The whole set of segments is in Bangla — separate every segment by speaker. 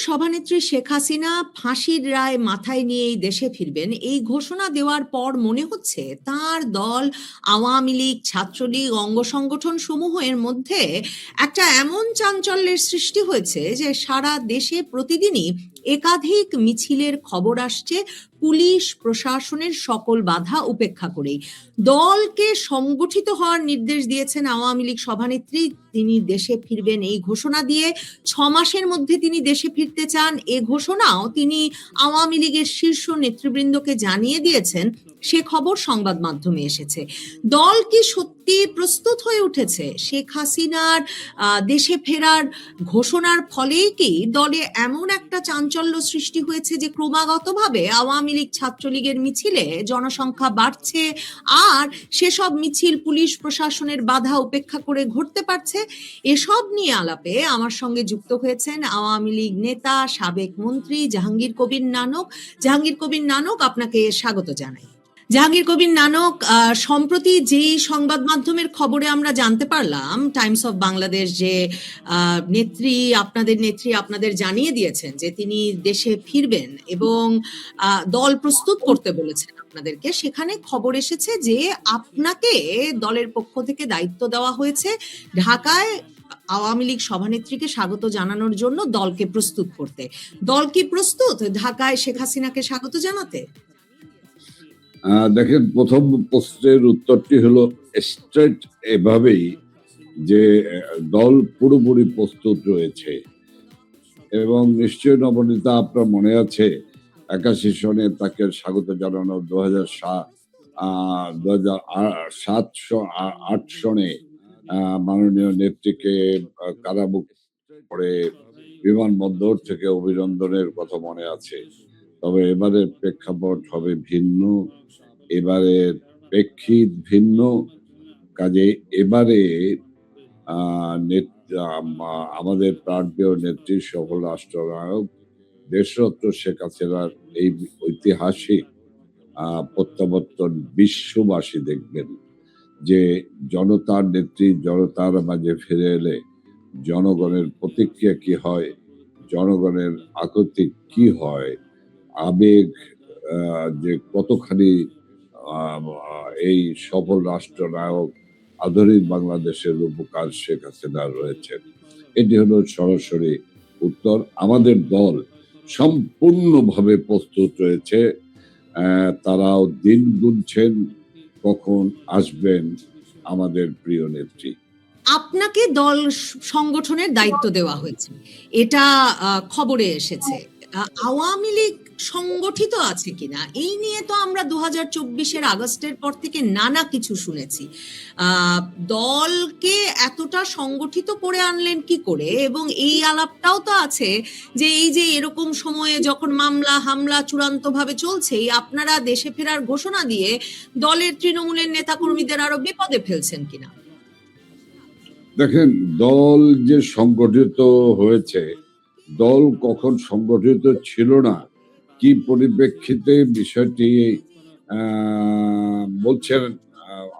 Speaker 1: সভানেত্রী শেখ হাসিনা ফাঁসির রায় মাথায় নিয়ে এই দেশে ফিরবেন, এই ঘোষণা দেওয়ার পর মনে হচ্ছে তার দল আওয়ামী লীগ, ছাত্রলীগ, অঙ্গ সংগঠন সমূহ এর মধ্যে একটা এমন চাঞ্চল্যের সৃষ্টি হয়েছে যে সারা দেশে প্রতিদিনই একাধিক মিছিলের খবর আসছে পুলিশ প্রশাসনের সকল বাধা উপেক্ষা করেই। দলকে সংগঠিত হওয়ার নির্দেশ দিয়েছেন আওয়ামী লীগ সভানেত্রী। তিনি দেশে ফিরবেন এই ঘোষণা দিয়ে 6 মাসের মধ্যে তিনি দেশে ফিরতে চান, এ ঘোষণাও তিনি আওয়ামী লীগের শীর্ষ নেতৃবৃন্দকে জানিয়ে দিয়েছেন। সে খবর সংবাদ মাধ্যমে এসেছে। দল কি সত্যি প্রস্তুত হয়ে উঠেছে? শেখ হাসিনার দেশে ফেরার ঘোষণার ফলেই কি দলে এমন একটা চাঞ্চল্য সৃষ্টি হয়েছে যে ক্রমাগতভাবে আওয়ামী লীগ ছাত্রলীগের মিছিলে জনসংখ্যা বাড়ছে, আর সেসব মিছিল পুলিশ প্রশাসনের বাধা উপেক্ষা করে ঘুরতে পারছে? এসব নিয়ে আলাপে আমার সঙ্গে যুক্ত হয়েছেন আওয়ামী লীগ নেতা, সাবেক মন্ত্রী জাহাঙ্গীর কবির নানক। জাহাঙ্গীর কবির নানক, আপনাকে স্বাগত জানাই। জাহাঙ্গীর কবির নানক, সম্প্রতি যেই সংবাদ মাধ্যমের খবরে আমরা জানতে পারলাম, টাইমস অফ বাংলাদেশ, যে নেত্রী আপনাদের জানিয়ে দিয়েছেন যে তিনি দেশে ফিরবেন এবং দল প্রস্তুত করতে বলেছেন আপনাদেরকে, সেখানে খবর এসেছে যে আপনাকে দলের পক্ষ থেকে দায়িত্ব দেওয়া হয়েছে ঢাকায় আওয়ামী লীগ সভানেত্রীকে স্বাগত জানানোর জন্য দলকে প্রস্তুত করতে। দল কি প্রস্তুত ঢাকায় শেখ হাসিনাকে স্বাগত জানাতে?
Speaker 2: দেখেন, প্রথম প্রশ্নের উত্তরটি হলো স্ট্রেট এভাবেই যে দল পুরোপুরি প্রস্তুত রয়েছে এবং নিশ্চয় নবনীতা আপনার মনে আছে 81 সনে তাকে স্বাগত জানানো 2007-8 সনে মাননীয় নেত্রীকে কারামুক্ত করে বিমানবন্দর থেকে অভিনন্দনের কথা মনে আছে। তবে এবারের প্রেক্ষাপট হবে ভিন্ন, এবারের প্রেক্ষিত ভিন্ন। কাজে এবারে আমাদের প্রাণপ্রিয় নেত্রী সফল রাষ্ট্রনায়ক দেশরত্ন শেখ হাসিনার এই ঐতিহাসিক প্রত্যাবর্তন বিশ্ববাসী দেখবেন যে জনতার নেত্রী জনতার মাঝে ফিরে এলে জনগণের প্রতিক্রিয়া কি হয়, জনগণের আকুতি কি হয়, আবেগ যে কতখানি এই সফল রাষ্ট্রনায়ক আধুনিক বাংলাদেশের উপকার শেখ হাসিনা রয়েছে। এটি হলো সরাসরি উত্তর। আমাদের দল সম্পূর্ণভাবে প্রস্তুত রয়েছে। তারাও দিন গুনছেন কখন আসবেন আমাদের প্রিয় নেত্রী।
Speaker 1: আপনাকে দল সংগঠনের দায়িত্ব দেওয়া হয়েছে, এটা খবরে এসেছে। আওয়ামী লীগ সংগঠিত আছে কিনা এই নিয়ে তো আমরা 2024-এর আগস্টের পর থেকে নানা কিছু শুনেছি। দলকে এতটা সংগঠিত করে আনলেন কি করে? এবং এই আলাপটাও তো আছে যে এই যে এরকম সময়ে যখন মামলা হামলা চূড়ান্তভাবে চলছে, আপনারা দেশে ফেরার ঘোষণা দিয়ে দলের তৃণমূলের নেতাকর্মীদের আরো বিপদে ফেলছেন কিনা?
Speaker 2: দেখেন, দল যে সংগঠিত হয়েছে, দল কখন সংগঠিত ছিল না, কি পরিপ্রেক্ষিতে বিষয়টি বলছেন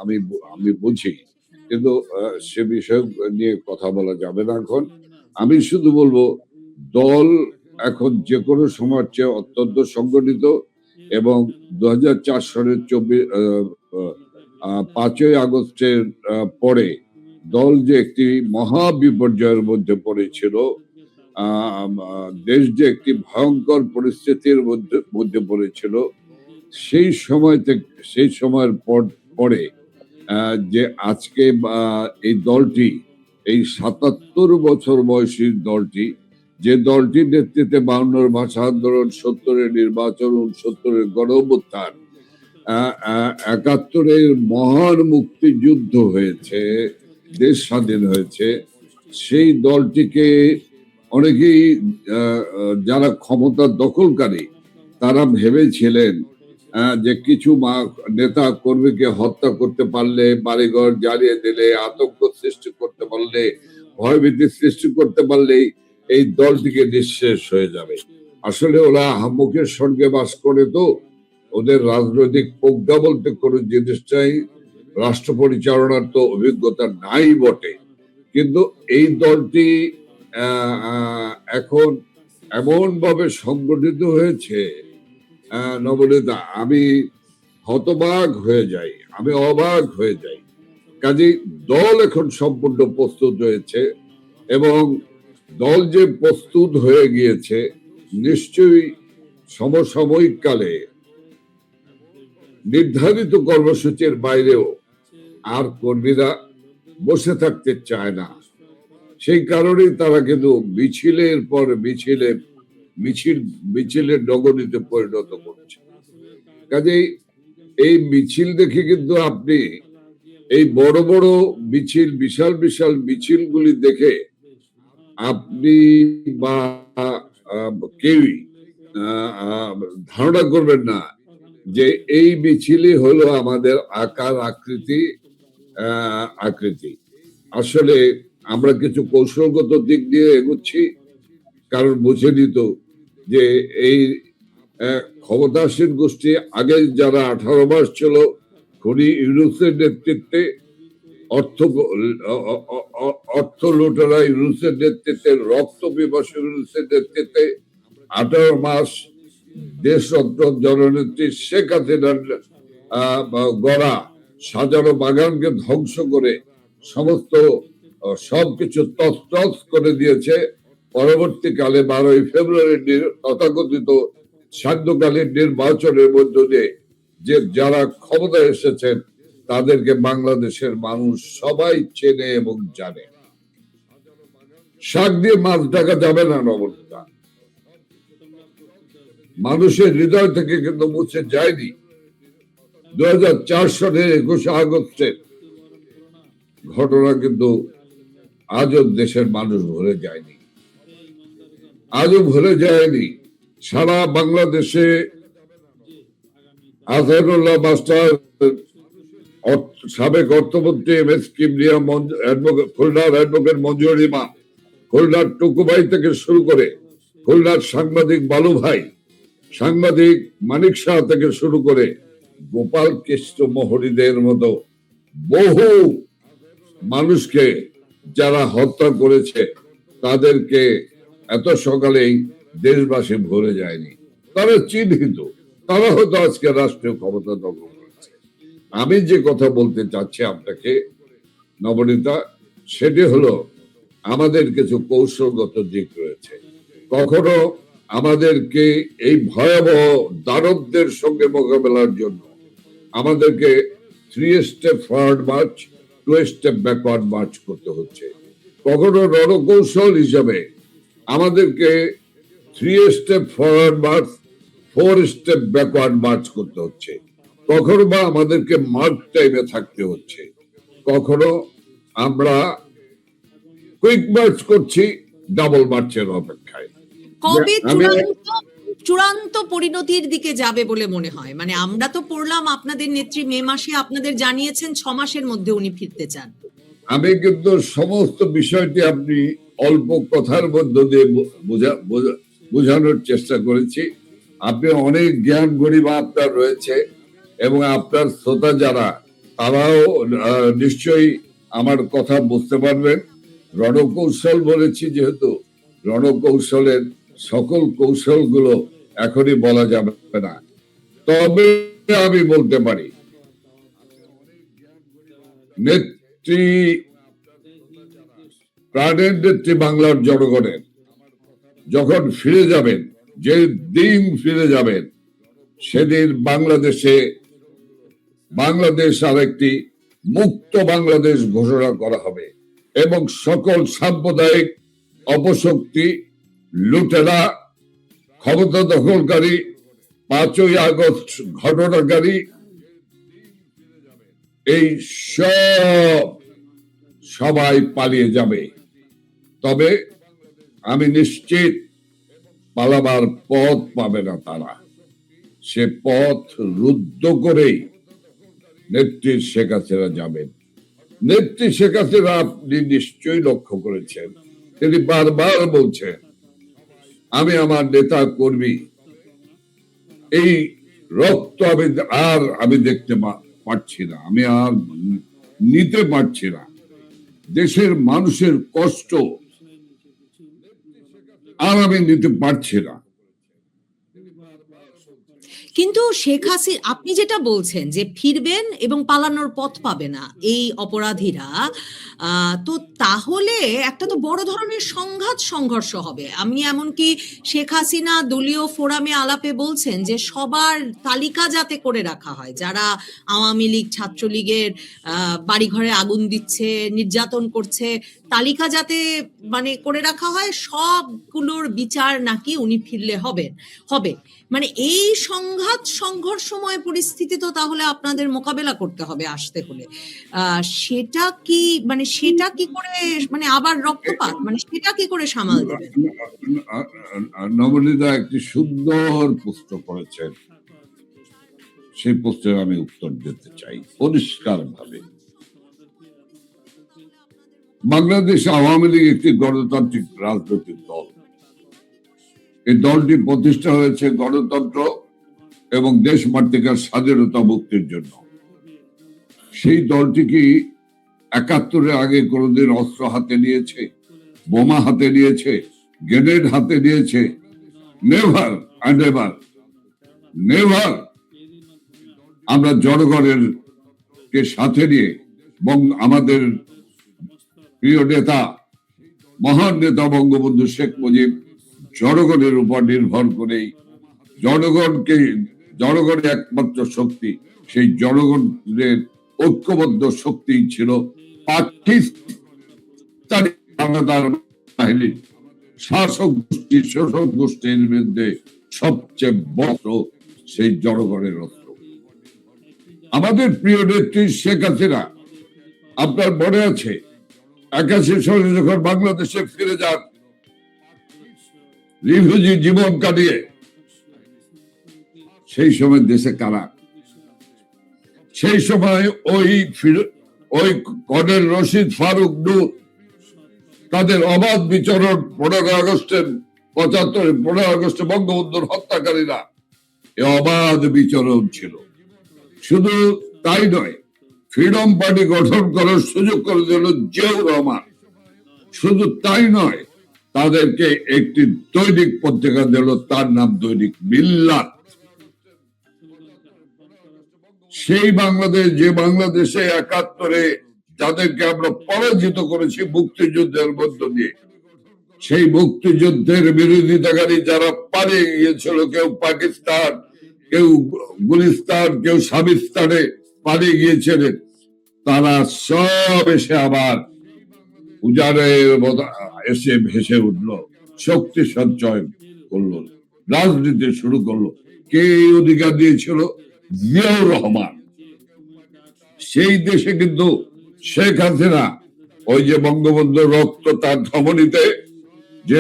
Speaker 2: আমি বুঝি, কিন্তু সে বিষয় নিয়ে কথা বলা যাবে না এখন। আমি শুধু বলবো দল এখন যে কোনো সময়ের চেয়ে অত্যন্ত সংগঠিত এবং 2004 সালের 5ই আগস্টের পরে দল যে একটি মহা বিপর্যয়ের মধ্যে পড়েছিল, দেশ যে একটি ভয়ঙ্কর পরিস্থিতির মধ্যে পড়েছিল, সেই সময়ের পরে যে আজকে এই দলটি, এই 77 বছর বয়সী দলটি, যে দলটির নেতৃত্বে 52-এর ভাষা আন্দোলন, 70-এর নির্বাচন, 69-এর গণঅভ্যুত্থান, 71-এর মহান মুক্তিযুদ্ধ হয়েছে, দেশ স্বাধীন হয়েছে, সেই দলটিকে অনেকেই যারা ক্ষমতা দখলকারী তারা ভেবেছিলেন যে কিছু নেতা কর্মীকে হত্যা করতে পারলে, বাড়িঘর জ্বালিয়ে দিলে, আতঙ্ক সৃষ্টি করতে পারলে, ভয়ভীতি সৃষ্টি করতে পারলেই এই দলটিকে নিঃশেষ হয়ে যাবে। আসলে ওরা হাম্মুকের স্বর্গে বাস করে, তো ওদের রাজনৈতিক প্রজ্ঞা বলতে কোনো জিনিসটাই, রাষ্ট্র পরিচালনার তো অভিজ্ঞতা নাই বটে। কিন্তু এই দলটি এখন এমন ভাবে সংগঠিত হয়েছে, নবনীতা, আমি হতবাক হয়ে যাই, আমি অবাক হয়ে যাই। কাজেই দল এখন সম্পূর্ণ প্রস্তুত হয়েছে, এবং দল যে প্রস্তুত হয়ে গিয়েছে, নিশ্চয়ই সমসাময়িক কালে নির্ধারিত কর্মসূচির বাইরেও আর কর্মীরা বসে থাকতে চায় না। সেই কারণেই তারা কিন্তু মিছিলের পর মিছিলের নগরীতে পরিণত করছে। কাজেই এই মিছিল দেখে কিন্তু আপনি এই বড় বড় মিছিল, বিশাল বিশাল মিছিলগুলি দেখে আপনি বা কেউই ধারণা করবেন না যে এই মিছিলই হলো আমাদের আকৃতি। আসলে আমরা কিছু কৌশলগত দিক দিয়ে এগোচ্ছি, কারণ বুঝে নিত যে এই ক্ষমতাসীন গোষ্ঠী আগে যারা 18 মাস ছিল খনি ইউনুসের নেতৃত্বে, অর্থ লুটেরা ইউনুসের নেতৃত্বে, রক্ত পিপাসু ইউনুসের নেতৃত্বে 18 মাস দেশরত্ন জননেত্রী শেখ হাসিনার গড়া সাজানো বাগানকে ধ্বংস করে সমস্ত সবকিছু তছনছ করে দিয়েছে। পরবর্তীকালে 12ই ফেব্রুয়ারির তথাকথিত সান্ধ্যকালীন নির্বাচনের মধ্য দিয়ে যে যারা ক্ষমতায় এসেছেন তাদেরকে বাংলাদেশের মানুষ সবাই চেনে এবং জানে। শাক দিয়ে মাছ ঢাকা যাবে না, নবনীতা। মানুষের হৃদয় থেকে কিন্তু মুছে যায়নি। 2004 সালের 21শে আগস্টের ঘটনা কিন্তু আজও দেশের মানুষ ভুলে যায়নি, সারা বাংলাদেশে আজহারুল্লাহ মাস্টার, সাবেক অর্থমন্ত্রী MS কিবরিয়া, খুলনার অ্যাডভোকেট মঞ্জুর ইমাম, খুলনার টুকুভাই থেকে শুরু করে খুলনার সাংবাদিক বালু ভাই, সাংবাদিক মানিক শাহ থেকে শুরু করে গোপাল কৃষ্ণ মোহরীদের মতো বহু মানুষকে যারা হত্যা করেছে তাদেরকে এত সকালেই দেশবাসী ভুলে যায়নি। তারা চিহ্নিত, তারা হয়তো আজকে রাষ্ট্রীয় ক্ষমতা দখল করেছে। আমি যে কথা বলতে চাচ্ছি আপনাকে, নবনীতা, সেটি হলো আমাদের কিছু কৌশলগত দিক রয়েছে। কখনো আমাদেরকে এই ভয়াবহ দানবদের সঙ্গে মোকাবেলার জন্য আমাদেরকে 3 step forward March, 2 step backward March করতে হচ্ছে। কখনো রণকৌশল হিসাবে আমাদেরকে 3 step forward March, 4 step backward March করতে হচ্ছে। কখনো বা আমাদেরকে মার্ক টাইমে থাকতে হচ্ছে, কখনো আমরা কুইক মার্চ করছি ডাবল মার্চের অপেক্ষায়।
Speaker 1: কবে চূড়ান্ত পরিণতির দিকে যাবে বলে মনে হয়? মানে আমরা তো পড়লাম আপনাদের নেত্রী মে মাসে আপনাদের জানিয়েছেন 6 মাসের মধ্যে উনি ফিরতে চান।
Speaker 2: আমি কিন্তু সমস্ত বিষয়টি আপনি অল্প কথার মধ্য দিয়ে বোঝানোর চেষ্টা করেছি। আপনি অনেক জ্ঞান গরিমা আপনার রয়েছে, এবং আপনার শ্রোতা যারা তারাও নিশ্চয়ই আমার কথা বুঝতে পারবেন। রণকৌশল বলেছি, যেহেতু রণকৌশলের সকল কৌশলগুলো এখনই বলা যাবে না, তবে আমি বলতে পারি নেত্রী, প্রাণের নেত্রী বাংলার জনগণের যখন ফিরে যাবেন, যে দিন ফিরে যাবেন, সেদিন বাংলাদেশ আর একটি মুক্ত বাংলাদেশ ঘোষণা করা হবে, এবং সকল সাম্প্রদায়িক অপশক্তি, লুটেরা, ক্ষমতা দখলকারী, 5ই আগস্ট ঘটনাকারী, এই সবাই পালিয়ে যাবে। তবে আমি নিশ্চিত পালাবার পথ পাবে না তারা। সে পথ রুদ্ধ করেই নেত্রী শেখ হাসিনা যাবেন। নেত্রী শেখ হাসিনা, আপনি নিশ্চয়ই লক্ষ্য করেছেন, তিনি বারবার বলছেন, আমি আমার নেতা কর্মী এই রক্ত আমি দেখতে পারছি না, আমি আর নিতে পারছি না। দেশের মানুষের কষ্ট আর আমি নিতে পারছি না।
Speaker 1: কিন্তু শেখ হাসিনা, আপনি যেটা বলছেন যে ফিরবেন এবং পালানোর পথ পাবে না এই অপরাধীরা, তো তাহলে একটা তো বড় ধরনের সংঘাত সংঘর্ষ হবে। আমি এমনকি শেখ হাসিনা দলীয় ফোরামে আলাপে বলছেন যে সবার তালিকা যাতে করে রাখা হয়, যারা আওয়ামী লীগ ছাত্রলীগের বাড়িঘরে আগুন দিচ্ছে, নির্যাতন করছে, তালিকা যাতে মানে করে রাখা হয়, সবগুলোর বিচার নাকি উনি ফিরলে হবে। মানে এই সংঘাত সংঘর্ষময় পরিস্থিতি তো তাহলে আপনাদের মোকাবেলা করতে হবে আসতে হলে। সেটা কি করে, মানে আবার রক্তপাত, মানে সেটা কি করে সামাল দেবেন?
Speaker 2: নবনীতা একটি সুন্দর প্রশ্ন করেছেন, সেই প্রশ্নের আমি উত্তর দিতে চাই পরিষ্কার ভাবে। বাংলাদেশ আওয়ামী লীগ একটি গণতান্ত্রিক রাজনৈতিক দল। এই দলটি প্রতিষ্ঠা হয়েছে গণতন্ত্র এবং দেশ মাতৃকার স্বাধীনতা মুক্তির জন্য। সেই দলটি কি ৭১-এর আগে কোনোদিন অস্ত্র হাতে নিয়েছে, বোমা হাতে নিয়েছে, গ্রেনেড হাতে নিয়েছে? Never and ever, never. আমরা জনগণের কে সাথে নিয়ে এবং আমাদের প্রিয় নেতা, মহান নেতা বঙ্গবন্ধু শেখ মুজিব জনগণের উপর নির্ভর করেই, জনগণের একমাত্র শক্তি, সেই জনগণের ঐক্যবদ্ধ শক্তি ছিল পাকিস্তানি হানাদার বাহিনীর শাসক গোষ্ঠী, শোষক গোষ্ঠীর বিরুদ্ধে সবচেয়ে বড় সেই জনগণের অস্ত্র। আমাদের প্রিয় নেত্রী শেখ হাসিনা, আপনার মনে আছে ৮১ সালে যখন বাংলাদেশে ফিরে যান রিফিউজি জীবন কাটিয়ে, সেই সময় দেশে কারা? সেই সময় ওই কর্নেল রশিদ ফারুক নূর, তাদের অবাধ বিচরণ 15 আগস্টের ৭৫ 15 আগস্টে বঙ্গবন্ধুর হত্যাকারীরা, এ অবাধ বিচরণ ছিল। শুধু তাই নয়, ফ্রিডম পার্টি গঠন করার সুযোগ করে দিল জিয়াউর রহমান। শুধু তাই নয়, তাদেরকে একটি দৈনিক পত্রিকা দিল, তার নাম দৈনিক মিল্লাত। সেই বাংলাদেশ, যে বাংলাদেশে ৭১-এ যাদেরকে আমরা পরাজিত করেছি মুক্তিযুদ্ধের মধ্য দিয়ে, সেই মুক্তিযুদ্ধের বিরোধিতাকারী যারা পালিয়ে গিয়েছিল, কেউ পাকিস্তান, কেউ গুলিস্তান, কেউ সাবিস্তানে পালিয়ে গিয়েছিলেন, তারা সব এসে আবার উজাড়ে এসে ভেসে উঠলো, শক্তি সঞ্চয় করলো, রাজনীতি শুরু করলো। কে অধিকার দিয়েছিল? জিয়াউর রহমান। সেই দেশে কিন্তু শেখ হাসিনা, ওই যে বঙ্গবন্ধু রক্ত তার ধমনীতে, যে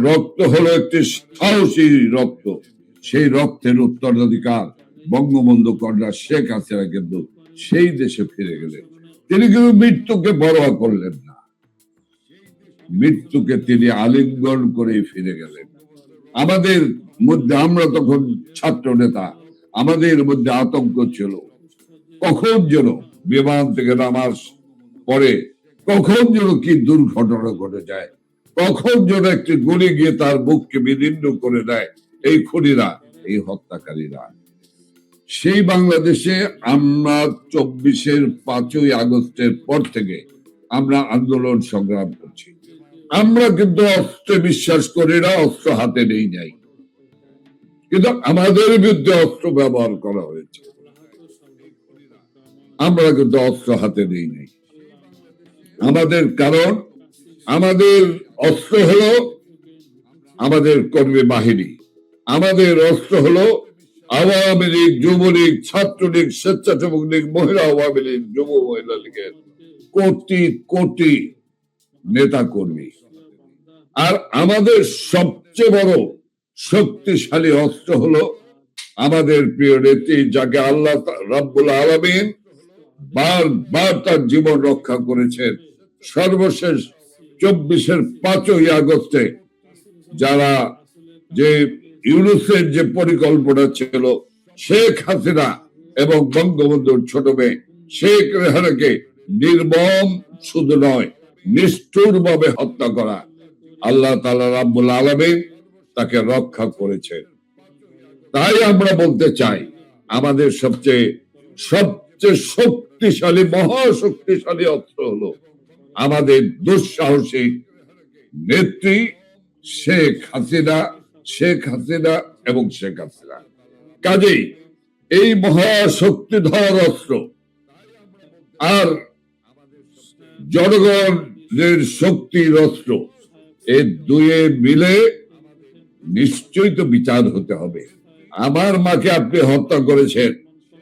Speaker 2: রক্ত হলো একটি সাহসী রক্ত, সেই রক্তের উত্তরাধিকার বঙ্গবন্ধু কন্যা শেখ হাসিনা কিন্তু সেই দেশে ফিরে গেলেন। তিনি কিন্তু মৃত্যুকে পরোয়া করলেন না, মৃত্যুকে তিনি আলিঙ্গন করে ফিরে গেলেন। আমাদের মধ্যে, আমরা তখন ছাত্র নেতা, আমাদের মধ্যে আতঙ্ক ছিল, কখন যেন বিমান থেকে নামার পরে কখন যেন কি দুর্ঘটনা ঘটে যায়, কখন যেন একটি গুলি গিয়ে তার বুককে বিদীর্ণ করে দেয় এই খুনিরা, এই হত্যাকারীরা। সেই বাংলাদেশে আমরা ২৪-এর ৫ই আগস্টের পর থেকে আমরা আন্দোলন সংগ্রাম করছি। আমরা কিন্তু অস্ত্রে বিশ্বাস করি না, অস্ত্র হাতে নেই নাই, কিন্তু আমাদের বিরুদ্ধে অস্ত্র ব্যবহার করা হয়েছে। আমরা কিন্তু অস্ত্র হাতে নেই নাই। আমাদের কারণ, আমাদের অস্ত্র হলো আমাদের কর্মী বাহিনী, আমাদের অস্ত্র হলো আওয়ামী লীগ, যুবলীগ, ছাত্রলীগ, স্বেচ্ছাসেবক লীগ, মহিলা আওয়ামী লীগ, যুব মহিলা লীগের কোটি কোটি নেতা কর্মী। আর আমাদের সবচেয়ে বড় শক্তিশালী অস্ত্র হলো আমাদের প্রিয় নেত্রী, যাকে আল্লাহ রাব্বুল আলামিন বারবার তার জীবন রক্ষা করেছেন। সর্বশেষ ২৪-এর ৫ই আগস্টে যারা, যে ইউনূসের যে পরিকল্পনা ছিল, শেখ হাসিনা এবং বঙ্গবন্ধুর ছোট মেয়ে শেখ রেহানাকে নির্মম, শুধু নয় নিষ্ঠুর ভাবে হত্যা করা, আল্লাহ তাআলা রাব্বুল আলামিন তাকে রক্ষা করেছেন। তাই আমরা বলতে চাই, আমাদের সবচেয়ে শক্তিশালী, মহাশক্তিশালী অস্ত্র হলো আমাদের দুঃসাহসী নেত্রী শেখ হাসিনা এবং শেখ হাসিনা। কাজেই এই মহাশক্তিধর অস্ত্র আর জনগণের শক্তির অস্ত্র, এই দুয়ে মিলে নিশ্চয়ই তো বিচার হতে হবে। আমার মাকে আপনি হত্যা করেছেন,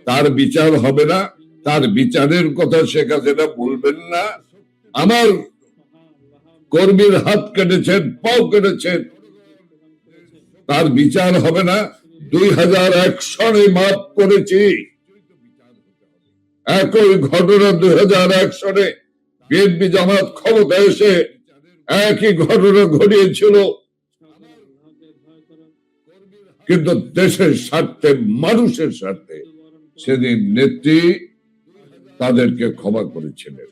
Speaker 2: তার বিচার হবে না? তার বিচারের কথা শেখ হাসিনা বলবেন না? আমার কর্মীর হাত কেটেছেন, পাও কেটেছেন, তার বিচার হবে না? 2001 সনে মাফ করেছি। একই ঘটনা 2001 সনে বিএনপি জামাত ক্ষমতা এসে একই ঘটনা ঘটিয়েছিল, কিন্তু দেশের স্বার্থে, মানুষের স্বার্থে সেদিন নেত্রী তাদেরকে ক্ষমা করেছিলেন।